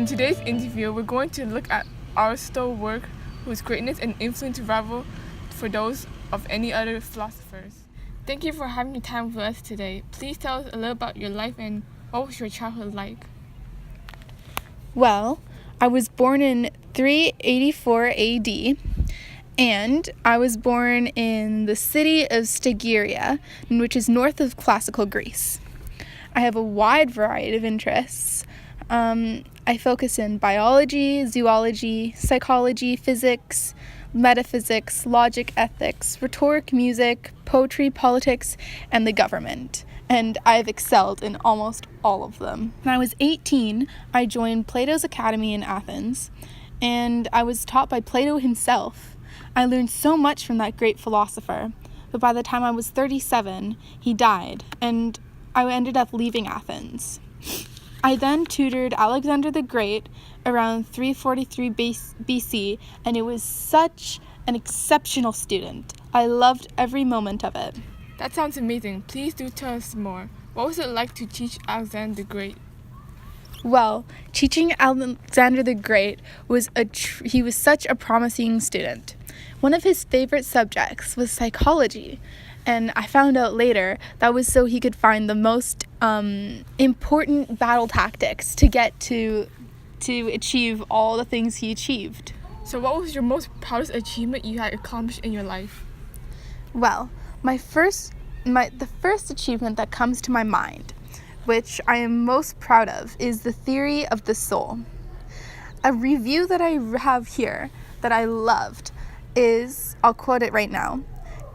today's interview, we're going to look at Aristotle's work, whose greatness and influence rival for those of any other philosophers. Thank you for having time with us today. Please tell us a little about your life and what was your childhood like? Well, I was born in 384 AD, and I was born in the city of Stygia, which is north of classical Greece. I have a wide variety of interests. I focus in biology, zoology, psychology, physics, metaphysics, logic, ethics, rhetoric, music, poetry, politics, and the government. And I've excelled in almost all of them. When I was 18, I joined Plato's Academy in Athens, and I was taught by Plato himself. I learned so much from that great philosopher, but by the time I was 37, he died, and I ended up leaving Athens. I then tutored Alexander the Great around 343 BC, and it was such an exceptional student. I loved every moment of it. That sounds amazing. Please do tell us more. What was it like to teach Alexander the Great? Well, teaching Alexander the Great was he was such a promising student. One of his favorite subjects was psychology, and I found out later that was so he could find the most important battle tactics to get to achieve all the things he achieved. So what was your most proudest achievement you had accomplished in your life? Well, the first achievement that comes to my mind, which I am most proud of, is the theory of the soul. A review that I have here that I loved is, I'll quote it right now,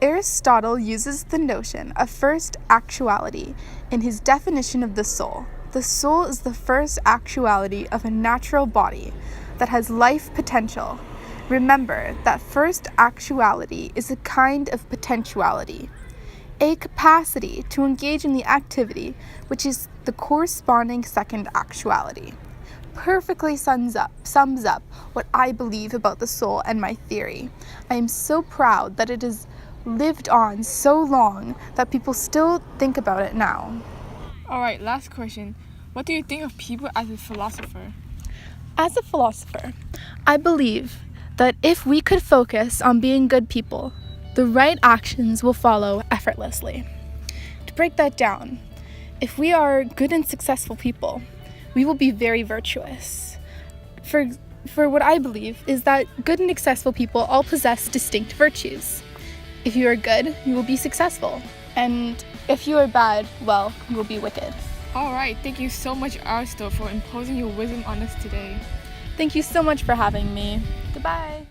Aristotle uses the notion of first actuality in his definition of the soul. The soul is the first actuality of a natural body that has life potential. Remember that first actuality is a kind of potentiality, a capacity to engage in the activity which is the corresponding second actuality. Perfectly sums up what I believe about the soul and my theory. I am so proud that it has lived on so long that people still think about it now. Alright, last question. What do you think of people as a philosopher? As a philosopher, I believe that if we could focus on being good people, the right actions will follow effortlessly. To break that down, if we are good and successful people, we will be very virtuous. For what I believe is that good and successful people all possess distinct virtues. If you are good, you will be successful. And if you are bad, well, you will be wicked. Alright, thank you so much, Aristotle, for imposing your wisdom on us today. Thank you so much for having me. Goodbye.